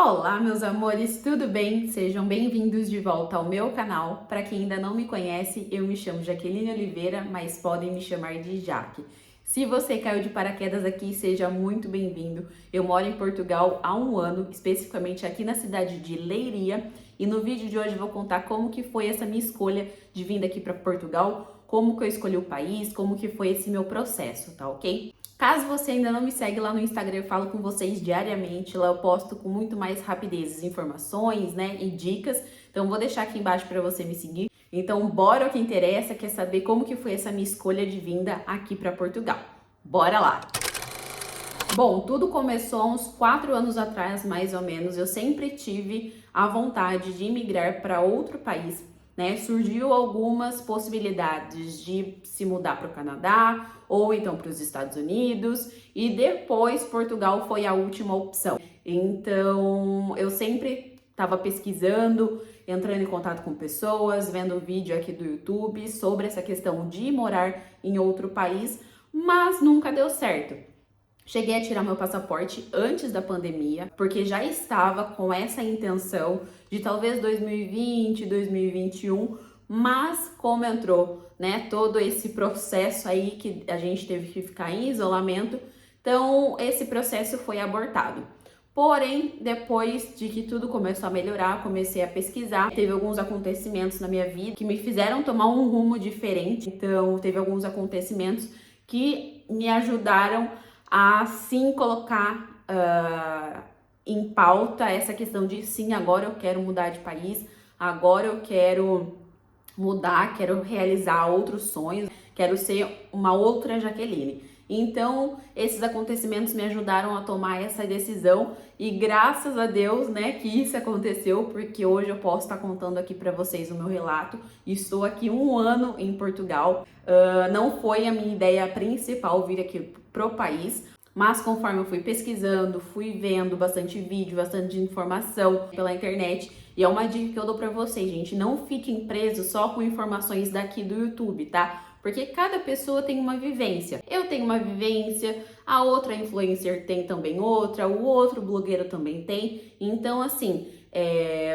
Olá, meus amores, tudo bem? Sejam bem-vindos de volta ao meu canal. Para quem ainda não me conhece, eu me chamo Jaqueline Oliveira, mas podem me chamar de Jaque. Se você caiu de paraquedas aqui, seja muito bem-vindo. Eu moro em Portugal há um ano, especificamente aqui na cidade de Leiria, e no vídeo de hoje eu vou contar como que foi essa minha escolha de vir aqui para Portugal, como que eu escolhi o país, como que foi esse meu processo, tá ok? Caso você ainda não me segue lá no Instagram, eu falo com vocês diariamente, lá eu posto com muito mais rapidez informações, né, e dicas. Então vou deixar aqui embaixo para você me seguir. Então bora ao que interessa, quer saber como que foi essa minha escolha de vinda aqui para Portugal. Bora lá! Bom, tudo começou há uns 4 anos atrás, mais ou menos. Eu sempre tive a vontade de imigrar para outro país, né? Surgiu algumas possibilidades de se mudar para o Canadá ou então para os Estados Unidos, e depois Portugal foi a última opção. Então, eu sempre estava pesquisando, entrando em contato com pessoas, vendo vídeo aqui do YouTube sobre essa questão de morar em outro país, mas nunca deu certo. Cheguei a tirar meu passaporte antes da pandemia, porque já estava com essa intenção de talvez 2020, 2021, mas como entrou, né, todo esse processo aí que a gente teve que ficar em isolamento, então esse processo foi abortado. Porém, depois de que tudo começou a melhorar, comecei a pesquisar, teve alguns acontecimentos na minha vida que me fizeram tomar um rumo diferente. Então, teve alguns acontecimentos que me ajudaram a sim colocar em pauta essa questão de sim, agora eu quero mudar de país, agora eu quero mudar, quero realizar outros sonhos, quero ser uma outra Jaqueline. Então, esses acontecimentos me ajudaram a tomar essa decisão e graças a Deus, né, que isso aconteceu, porque hoje eu posso estar contando aqui para vocês o meu relato. Estou aqui um ano em Portugal. Não foi a minha ideia principal vir aqui pro país, mas conforme eu fui pesquisando, fui vendo bastante vídeo, bastante informação pela internet, e é uma dica que eu dou pra vocês, gente, não fiquem presos só com informações daqui do YouTube, tá? Porque cada pessoa tem uma vivência. Eu tenho uma vivência, a outra influencer tem também outra, o outro blogueiro também tem. Então, assim,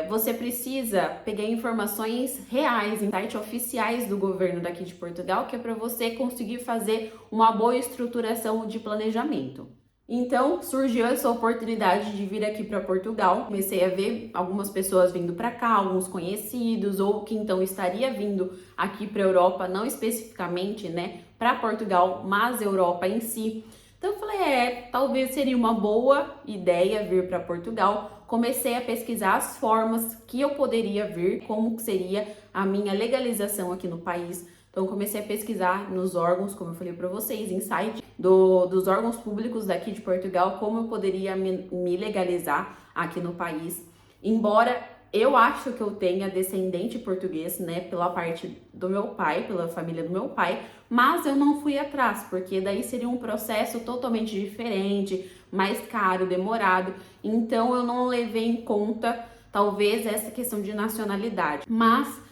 você precisa pegar informações reais em sites oficiais do governo daqui de Portugal, que é para você conseguir fazer uma boa estruturação de planejamento. Então, surgiu essa oportunidade de vir aqui para Portugal. Comecei a ver algumas pessoas vindo para cá, alguns conhecidos, ou que então estaria vindo aqui para a Europa, não especificamente, né, para Portugal, mas Europa em si. Então, eu falei, talvez seria uma boa ideia vir para Portugal. Comecei a pesquisar as formas que eu poderia vir, como seria a minha legalização aqui no país. Então, comecei a pesquisar nos órgãos, como eu falei para vocês, em site dos órgãos públicos daqui de Portugal, como eu poderia me legalizar aqui no país. Embora eu acho que eu tenha descendente português, né, pela parte do meu pai, pela família do meu pai, mas eu não fui atrás, porque daí seria um processo totalmente diferente, mais caro, demorado. Então, eu não levei em conta, talvez, essa questão de nacionalidade. Mas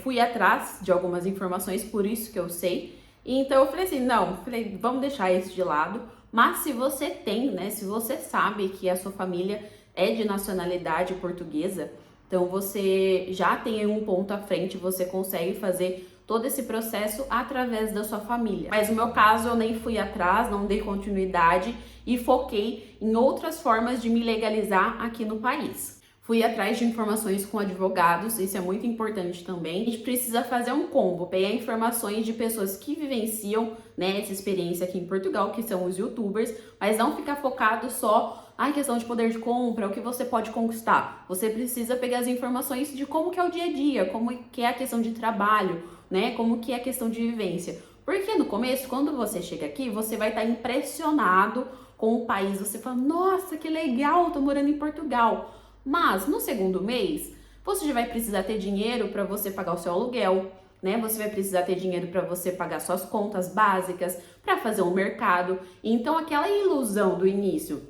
fui atrás de algumas informações, por isso que eu sei. Então eu falei assim, vamos deixar isso de lado. Mas se você tem, né, se você sabe que a sua família é de nacionalidade portuguesa, então você já tem um ponto à frente, você consegue fazer todo esse processo através da sua família. Mas no meu caso eu nem fui atrás, não dei continuidade e foquei em outras formas de me legalizar aqui no país. Fui atrás de informações com advogados, isso é muito importante também. A gente precisa fazer um combo, pegar informações de pessoas que vivenciam, né, essa experiência aqui em Portugal, que são os youtubers, mas não ficar focado só em questão de poder de compra, o que você pode conquistar. Você precisa pegar as informações de como que é o dia a dia, como que é a questão de trabalho, né, como que é a questão de vivência. Porque no começo, quando você chega aqui, você vai estar impressionado com o país, você fala, nossa, que legal, tô morando em Portugal. Mas no segundo mês, você já vai precisar ter dinheiro para você pagar o seu aluguel, né? Você vai precisar ter dinheiro para você pagar suas contas básicas, para fazer um mercado. Então, aquela ilusão do início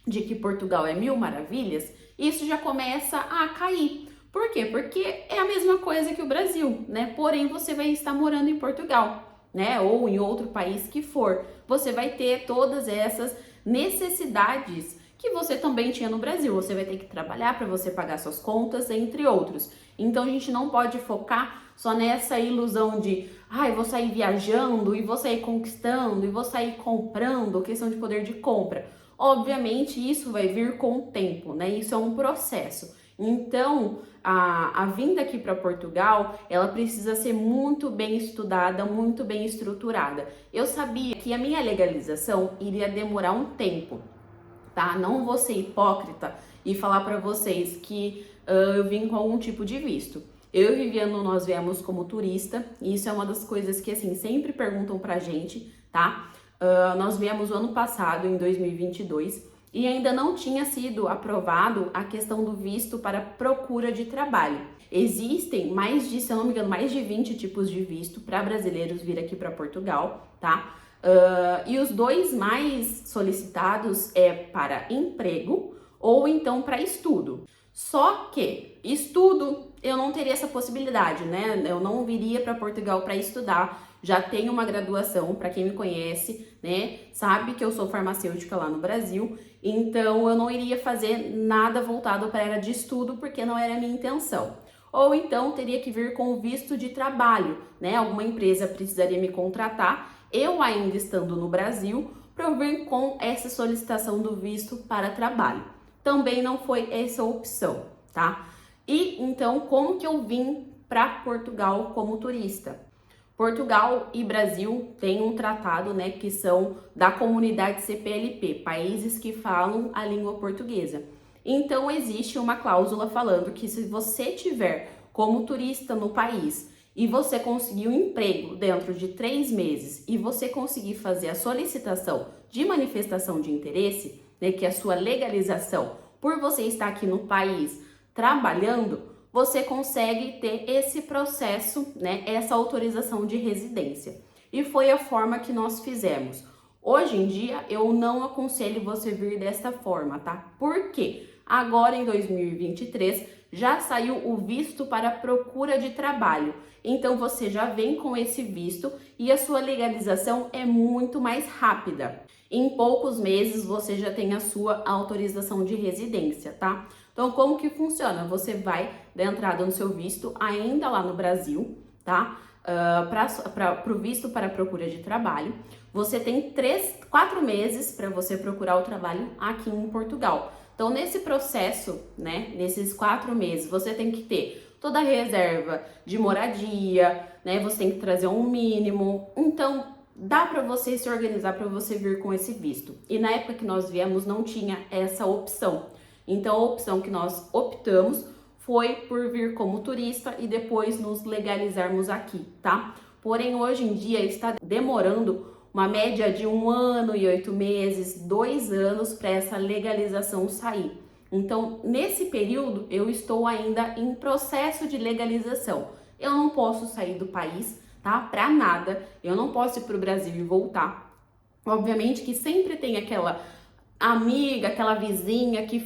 de que Portugal é mil maravilhas, isso já começa a cair. Por quê? Porque é a mesma coisa que o Brasil, né? Porém, você vai estar morando em Portugal, né? Ou em outro país que for. Você vai ter todas essas necessidades que você também tinha no Brasil. Você vai ter que trabalhar para você pagar suas contas, entre outros. Então a gente não pode focar só nessa ilusão de, eu vou sair viajando e vou sair conquistando e vou sair comprando, questão de poder de compra. Obviamente isso vai vir com o tempo, né? Isso é um processo. Então, a vinda aqui para Portugal, ela precisa ser muito bem estudada, muito bem estruturada. Eu sabia que a minha legalização iria demorar um tempo, tá? Não vou ser hipócrita e falar para vocês que eu vim com algum tipo de visto. Eu e Viviane, nós viemos como turista, e isso é uma das coisas que, assim, sempre perguntam pra gente, tá? Nós viemos o ano passado, em 2022, e ainda não tinha sido aprovado a questão do visto para procura de trabalho. Existem se eu não me engano, mais de 20 tipos de visto para brasileiros vir aqui para Portugal, tá? E os dois mais solicitados é para emprego ou então para estudo. Só que estudo eu não teria essa possibilidade, né? Eu não viria para Portugal para estudar. Já tenho uma graduação, para quem me conhece, né? Sabe que eu sou farmacêutica lá no Brasil, então eu não iria fazer nada voltado para a área de estudo porque não era a minha intenção. Ou então teria que vir com visto de trabalho, né? Alguma empresa precisaria me contratar, eu ainda estando no Brasil, para eu vir com essa solicitação do visto para trabalho. Também não foi essa opção, tá? E então, como que eu vim para Portugal como turista? Portugal e Brasil têm um tratado, né, que são da comunidade CPLP, países que falam a língua portuguesa. Então, existe uma cláusula falando que se você tiver como turista no país e você conseguir um emprego dentro de 3 meses e você conseguir fazer a solicitação de manifestação de interesse, né, que é a sua legalização, por você estar aqui no país trabalhando, você consegue ter esse processo, né, essa autorização de residência. E foi a forma que nós fizemos. Hoje em dia, eu não aconselho você vir dessa forma, tá? Por quê? Agora, em 2023, já saiu o visto para procura de trabalho. Então, você já vem com esse visto e a sua legalização é muito mais rápida. Em poucos meses, você já tem a sua autorização de residência, tá? Então, como que funciona? Você vai dar entrada no seu visto ainda lá no Brasil, tá? Para o visto para procura de trabalho. Você tem 4 meses para você procurar o trabalho aqui em Portugal. Então, nesse processo, né, nesses 4 meses, você tem que ter toda a reserva de moradia, né? Você tem que trazer um mínimo. Então, dá para você se organizar para você vir com esse visto. E na época que nós viemos, não tinha essa opção. Então, a opção que nós optamos foi por vir como turista e depois nos legalizarmos aqui, tá? Porém, hoje em dia está demorando uma média de 1 ano e 8 meses, 2 anos para essa legalização sair. Então, nesse período, eu estou ainda em processo de legalização. Eu não posso sair do país, tá? Para nada. Eu não posso ir para o Brasil e voltar. Obviamente que sempre tem aquela amiga, aquela vizinha que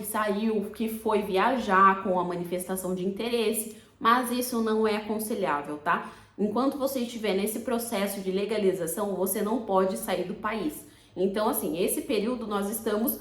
saiu, que foi viajar com a manifestação de interesse, mas isso não é aconselhável, tá? Enquanto você estiver nesse processo de legalização, você não pode sair do país. Então, assim, esse período nós estamos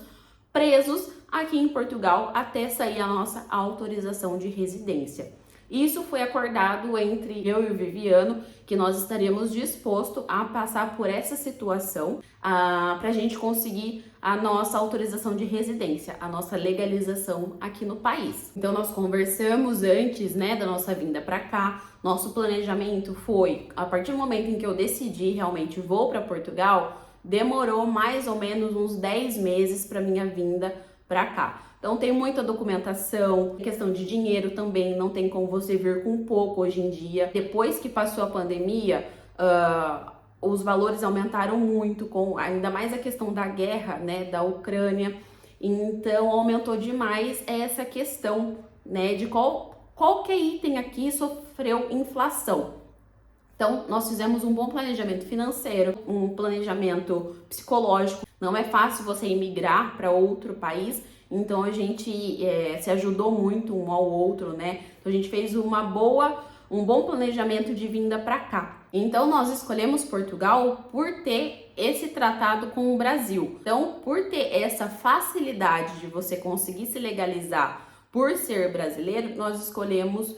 presos aqui em Portugal até sair a nossa autorização de residência. Isso foi acordado entre eu e o Viviano, que nós estaríamos dispostos a passar por essa situação para a gente conseguir a nossa autorização de residência, a nossa legalização aqui no país. Então nós conversamos antes, né, da nossa vinda para cá. Nosso planejamento foi, a partir do momento em que eu decidi realmente vou para Portugal, demorou mais ou menos uns 10 meses para minha vinda para cá. Então tem muita documentação, questão de dinheiro também, não tem como você vir com pouco hoje em dia. Depois que passou a pandemia, os valores aumentaram muito, ainda mais a questão da guerra, né, da Ucrânia. Então aumentou demais essa questão, né, de qualquer item aqui sofreu inflação. Então, nós fizemos um bom planejamento financeiro, um planejamento psicológico. Não é fácil você emigrar para outro país, então a gente se ajudou muito um ao outro, né? Então, a gente fez um bom planejamento de vinda para cá. Então, nós escolhemos Portugal por ter esse tratado com o Brasil. Então, por ter essa facilidade de você conseguir se legalizar por ser brasileiro, nós escolhemos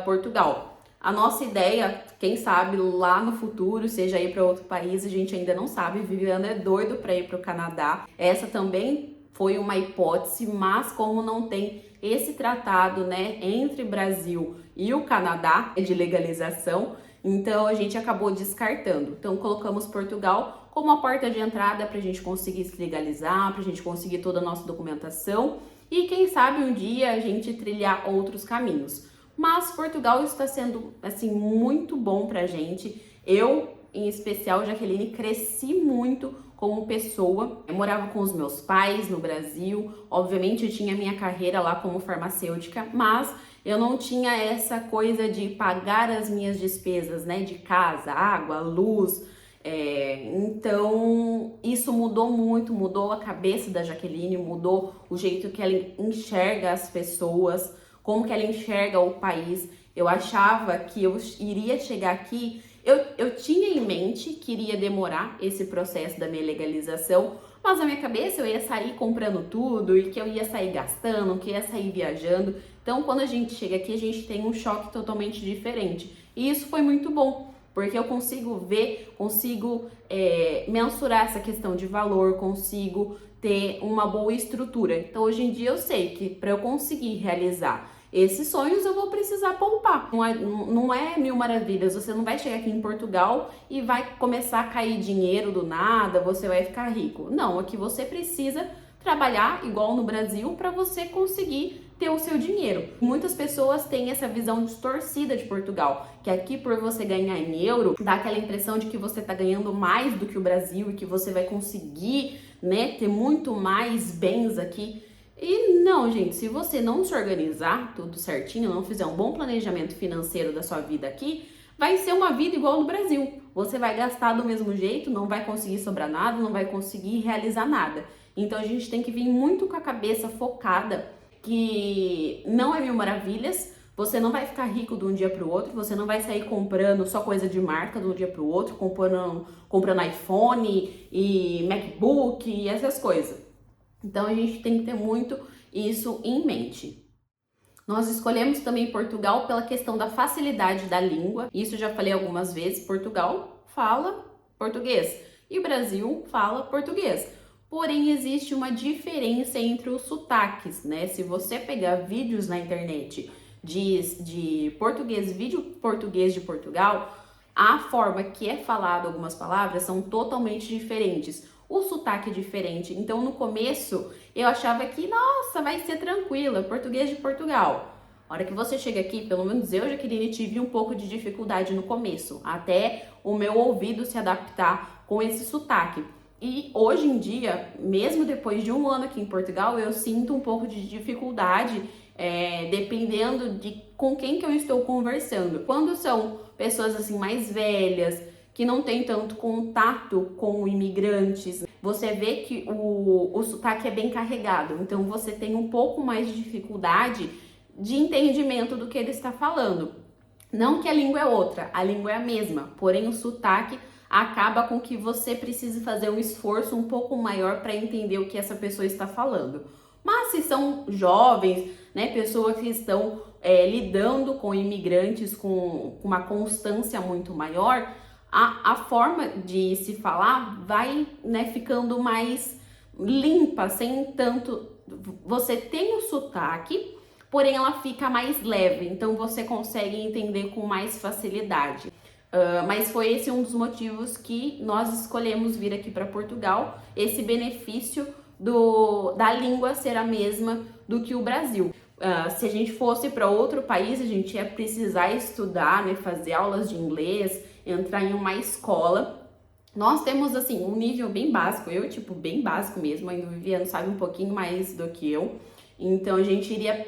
Portugal. A nossa ideia, quem sabe lá no futuro, seja ir para outro país, a gente ainda não sabe. Viviane é doido para ir para o Canadá. Essa também foi uma hipótese, mas como não tem esse tratado, né, entre Brasil e o Canadá de legalização, então a gente acabou descartando. Então colocamos Portugal como a porta de entrada para a gente conseguir se legalizar, para a gente conseguir toda a nossa documentação e quem sabe um dia a gente trilhar outros caminhos. Mas Portugal está sendo assim muito bom pra gente. Eu, em especial, Jaqueline, cresci muito como pessoa. Eu morava com os meus pais no Brasil. Obviamente, eu tinha minha carreira lá como farmacêutica, mas eu não tinha essa coisa de pagar as minhas despesas, né, de casa, água, luz. Então, isso mudou muito, mudou a cabeça da Jaqueline, mudou o jeito que ela enxerga as pessoas, como que ela enxerga o país. Eu achava que eu iria chegar aqui, eu tinha em mente que iria demorar esse processo da minha legalização, mas na minha cabeça eu ia sair comprando tudo e que eu ia sair gastando, que eu ia sair viajando. Então, quando a gente chega aqui, a gente tem um choque totalmente diferente. E isso foi muito bom, porque eu consigo ver, consigo mensurar essa questão de valor, consigo ter uma boa estrutura. Então, hoje em dia eu sei que para eu conseguir realizar esses sonhos eu vou precisar poupar. Não é mil maravilhas, você não vai chegar aqui em Portugal e vai começar a cair dinheiro do nada, você vai ficar rico. Não, aqui você precisa trabalhar igual no Brasil para você conseguir ter o seu dinheiro. Muitas pessoas têm essa visão distorcida de Portugal, que aqui por você ganhar em euro, dá aquela impressão de que você tá ganhando mais do que o Brasil e que você vai conseguir, né, ter muito mais bens aqui. E não, gente, se você não se organizar tudo certinho, não fizer um bom planejamento financeiro da sua vida aqui, vai ser uma vida igual no Brasil. Você vai gastar do mesmo jeito, não vai conseguir sobrar nada, não vai conseguir realizar nada. Então a gente tem que vir muito com a cabeça focada que não é mil maravilhas, você não vai ficar rico de um dia para o outro, você não vai sair comprando só coisa de marca de um dia para o outro, comprando iPhone e MacBook e essas coisas. Então a gente tem que ter muito isso em mente. Nós escolhemos também Portugal pela questão da facilidade da língua. Isso eu já falei algumas vezes, Portugal fala português e o Brasil fala português. Porém, existe uma diferença entre os sotaques, né? Se você pegar vídeos na internet de português, vídeo português de Portugal, a forma que é falado algumas palavras são totalmente diferentes. O sotaque é diferente. Então, no começo, eu achava que, nossa, vai ser tranquila, português de Portugal. A hora que você chega aqui, pelo menos eu, Jaqueline, tive um pouco de dificuldade no começo, até o meu ouvido se adaptar com esse sotaque. E hoje em dia, mesmo depois de um ano aqui em Portugal, eu sinto um pouco de dificuldade, dependendo de com quem que eu estou conversando. Quando são pessoas assim mais velhas, que não tem tanto contato com imigrantes, você vê que o sotaque é bem carregado, então você tem um pouco mais de dificuldade de entendimento do que ele está falando. Não que a língua é outra, a língua é a mesma, porém o sotaque acaba com que você precise fazer um esforço um pouco maior para entender o que essa pessoa está falando. Mas se são jovens, né, pessoas que estão lidando com imigrantes com uma constância muito maior, a forma de se falar vai, né, ficando mais limpa, sem tanto... Você tem o sotaque, porém ela fica mais leve, então você consegue entender com mais facilidade. Mas foi esse um dos motivos que nós escolhemos vir aqui para Portugal, esse benefício da língua ser a mesma do que o Brasil. Se a gente fosse para outro país, a gente ia precisar estudar, né, fazer aulas de inglês, entrar em uma escola. Nós temos, assim, um nível bem básico, bem básico mesmo, ainda o Viviane sabe um pouquinho mais do que eu. Então, a gente iria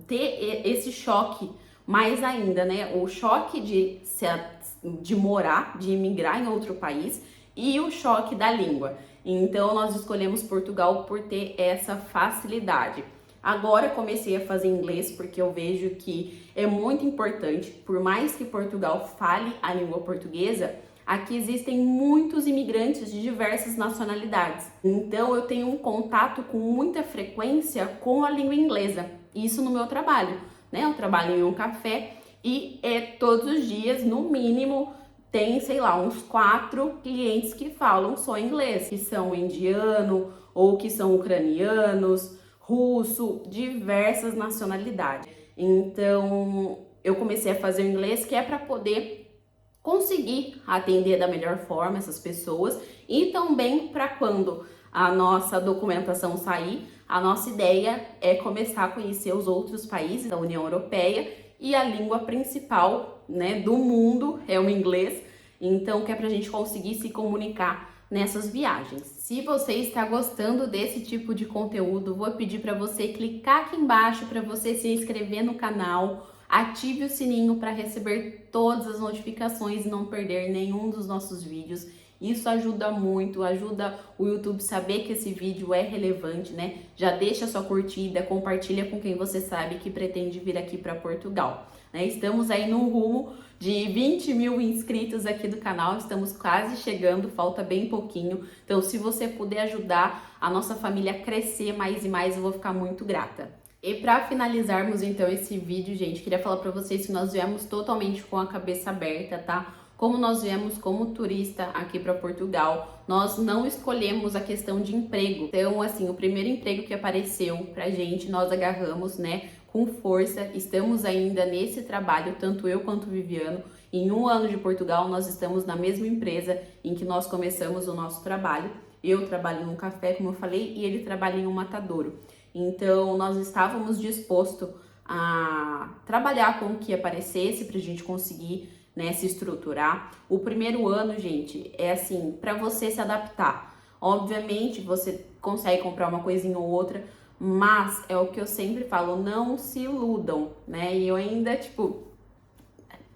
ter esse choque mais ainda, né? O choque de morar, de imigrar em outro país e o choque da língua. Então, nós escolhemos Portugal por ter essa facilidade. Agora comecei a fazer inglês porque eu vejo que é muito importante, por mais que Portugal fale a língua portuguesa, aqui existem muitos imigrantes de diversas nacionalidades. Então eu tenho um contato com muita frequência com a língua inglesa. Isso no meu trabalho, né? Eu trabalho em um café e todos os dias, no mínimo, tem, sei lá, uns 4 clientes que falam só inglês, que são indiano ou que são ucranianos, russo, diversas nacionalidades. Então, eu comecei a fazer o inglês que é para poder conseguir atender da melhor forma essas pessoas e também para quando a nossa documentação sair, a nossa ideia é começar a conhecer os outros países da União Europeia e a língua principal, né, do mundo é o inglês, então que é para a gente conseguir se comunicar nessas viagens. Se você está gostando desse tipo de conteúdo, vou pedir para você clicar aqui embaixo para você se inscrever no canal, ative o sininho para receber todas as notificações e não perder nenhum dos nossos vídeos. Isso ajuda muito, ajuda o YouTube saber que esse vídeo é relevante, né? Já deixa sua curtida, compartilha com quem você sabe que pretende vir aqui para Portugal, né? Estamos aí no rumo de 20 mil inscritos aqui do canal, estamos quase chegando, falta bem pouquinho. Então, se você puder ajudar a nossa família a crescer mais e mais, eu vou ficar muito grata. E para finalizarmos então esse vídeo, gente, queria falar para vocês que nós viemos totalmente com a cabeça aberta, tá? Como nós viemos como turista aqui para Portugal, nós não escolhemos a questão de emprego. Então, assim, o primeiro emprego que apareceu pra gente, nós agarramos, né, com força. Estamos ainda nesse trabalho, tanto eu quanto o Viviano. Em 1 ano de Portugal, nós estamos na mesma empresa em que nós começamos o nosso trabalho. Eu trabalho num café, como eu falei, e ele trabalha em um matadouro. Então, nós estávamos dispostos a trabalhar com o que aparecesse pra gente conseguir, né, se estruturar. O primeiro ano, gente, é assim, para você se adaptar. Obviamente, você consegue comprar uma coisinha ou outra, mas é o que eu sempre falo, não se iludam, né? E eu ainda, tipo,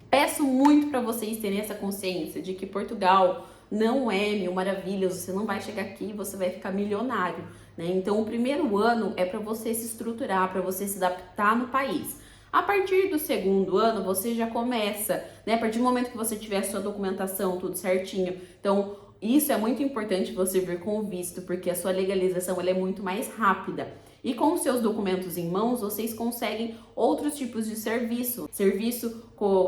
peço muito para vocês terem essa consciência de que Portugal não é mil maravilhas, você não vai chegar aqui e você vai ficar milionário, né? Então, o primeiro ano é para você se estruturar, para você se adaptar no país. A partir do segundo ano, você já começa, né? A partir do momento que você tiver a sua documentação, tudo certinho. Então, isso é muito importante você vir com o visto, porque a sua legalização ela é muito mais rápida. E com os seus documentos em mãos, vocês conseguem outros tipos de serviço. Serviço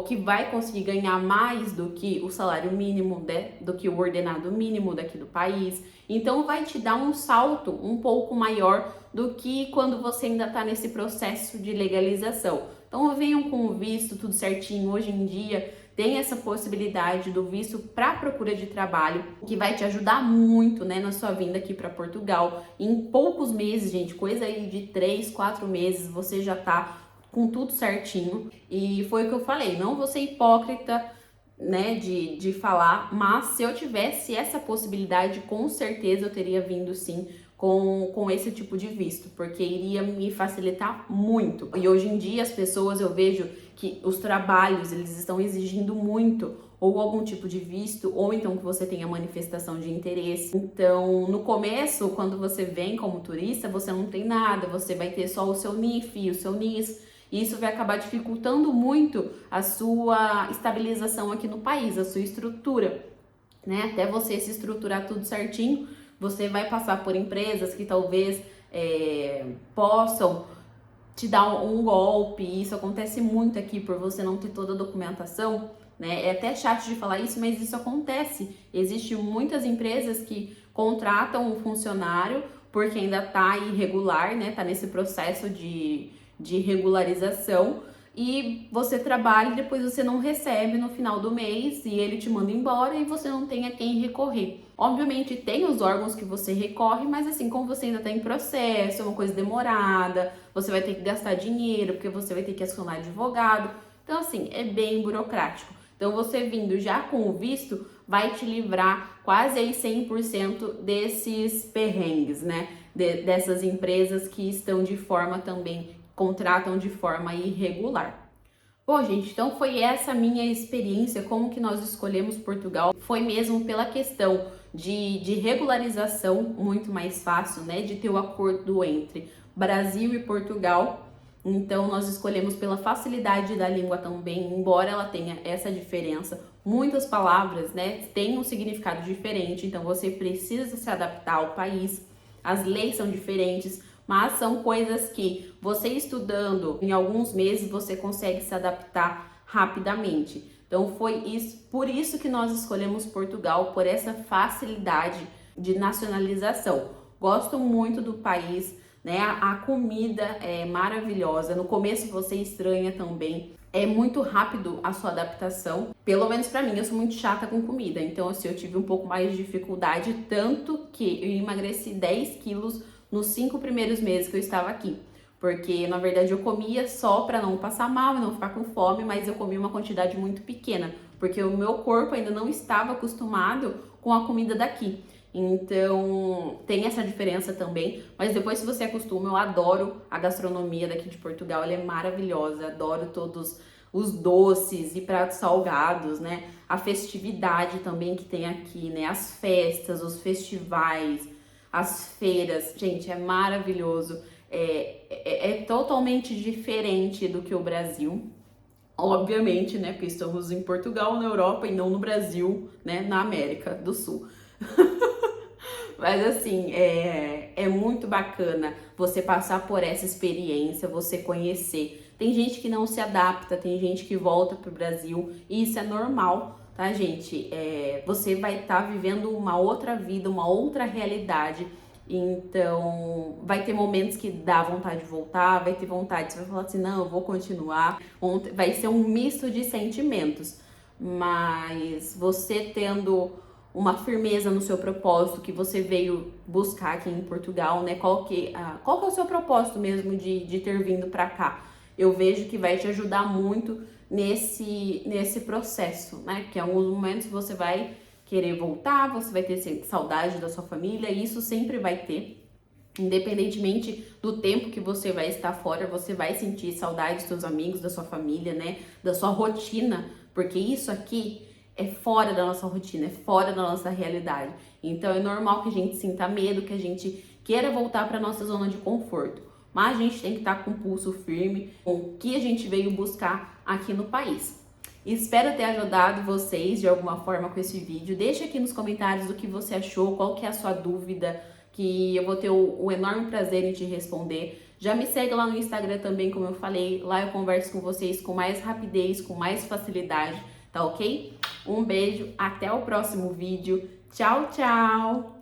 que vai conseguir ganhar mais do que o salário mínimo, né? Do que o ordenado mínimo daqui do país. Então, vai te dar um salto um pouco maior do que quando você ainda está nesse processo de legalização. Então, venham com o visto, tudo certinho. Hoje em dia, tem essa possibilidade do visto para procura de trabalho, que vai te ajudar muito, né, na sua vinda aqui para Portugal. Em poucos meses, gente, coisa aí de 3, 4 meses, você já tá com tudo certinho. E foi o que eu falei, não vou ser hipócrita, né, de falar, mas se eu tivesse essa possibilidade, com certeza eu teria vindo sim com esse tipo de visto, porque iria me facilitar muito. E hoje em dia as pessoas, eu vejo que os trabalhos, eles estão exigindo muito ou algum tipo de visto, ou então que você tenha manifestação de interesse. Então, no começo, quando você vem como turista, você não tem nada, você vai ter só o seu NIF, o seu NIS, e isso vai acabar dificultando muito a sua estabilização aqui no país, a sua estrutura, né? Até você se estruturar tudo certinho, você vai passar por empresas que talvez possam te dar um golpe. Isso acontece muito aqui por você não ter toda a documentação, né? É até chato de falar isso, mas isso acontece. Existem muitas empresas que contratam um funcionário porque ainda tá irregular, né? Tá nesse processo de regularização, e você trabalha e depois você não recebe no final do mês e ele te manda embora e você não tem a quem recorrer. Obviamente tem os órgãos que você recorre, mas assim, como você ainda está em processo, é uma coisa demorada, você vai ter que gastar dinheiro, porque você vai ter que acionar advogado. Então assim, é bem burocrático. Então você vindo já com o visto, vai te livrar quase aí 100% desses perrengues, né? Dessas empresas que estão de forma também, contratam de forma irregular. Bom, gente, então foi essa minha experiência, como que nós escolhemos Portugal. Foi mesmo pela questão de regularização muito mais fácil, né? De ter o acordo entre Brasil e Portugal. Então, nós escolhemos pela facilidade da língua também, embora ela tenha essa diferença. Muitas palavras, né, têm um significado diferente, então você precisa se adaptar ao país. As leis são diferentes, mas são coisas que você estudando em alguns meses você consegue se adaptar rapidamente. Então, foi isso, por isso que nós escolhemos Portugal, por essa facilidade de nacionalização. Gosto muito do país. Né? A comida é maravilhosa. No começo você estranha também. É muito rápido a sua adaptação. Pelo menos pra mim, eu sou muito chata com comida. Então, assim, eu tive um pouco mais de dificuldade. Tanto que eu emagreci 10 quilos nos 5 primeiros meses que eu estava aqui. Porque, na verdade, eu comia só pra não passar mal e não ficar com fome. Mas eu comia uma quantidade muito pequena. Porque o meu corpo ainda não estava acostumado com a comida daqui. Então, tem essa diferença também, mas depois se você acostuma, eu adoro a gastronomia daqui de Portugal, ela é maravilhosa, adoro todos os doces e pratos salgados, né? A festividade também que tem aqui, né? As festas, os festivais, as feiras, gente, é maravilhoso, é totalmente diferente do que o Brasil. Obviamente, né? Porque estamos em Portugal, na Europa e não no Brasil, né? Na América do Sul. Mas assim, é muito bacana você passar por essa experiência, você conhecer. Tem gente que não se adapta, tem gente que volta pro Brasil, e isso é normal, tá, gente? Você vai estar vivendo uma outra vida, uma outra realidade. Então, vai ter momentos que dá vontade de voltar, vai ter vontade, você vai falar assim, não, eu vou continuar. Vai ser um misto de sentimentos, mas você tendo uma firmeza no seu propósito que você veio buscar aqui em Portugal, né? Qual que é o seu propósito mesmo de ter vindo para cá? Eu vejo que vai te ajudar muito nesse processo, né? Que em alguns momentos você vai querer voltar, você vai ter saudade da sua família, e isso sempre vai ter. Independentemente do tempo que você vai estar fora, você vai sentir saudade dos seus amigos, da sua família, né? Da sua rotina, porque isso aqui é fora da nossa rotina, é fora da nossa realidade. Então é normal que a gente sinta medo, que a gente queira voltar para nossa zona de conforto. Mas a gente tem que estar com o pulso firme com o que a gente veio buscar aqui no país. Espero ter ajudado vocês de alguma forma com esse vídeo. Deixa aqui nos comentários o que você achou, qual que é a sua dúvida, que eu vou ter o enorme prazer em te responder. Já me segue lá no Instagram também, como eu falei. Lá eu converso com vocês com mais rapidez, com mais facilidade, tá ok? Um beijo, até o próximo vídeo. Tchau, tchau!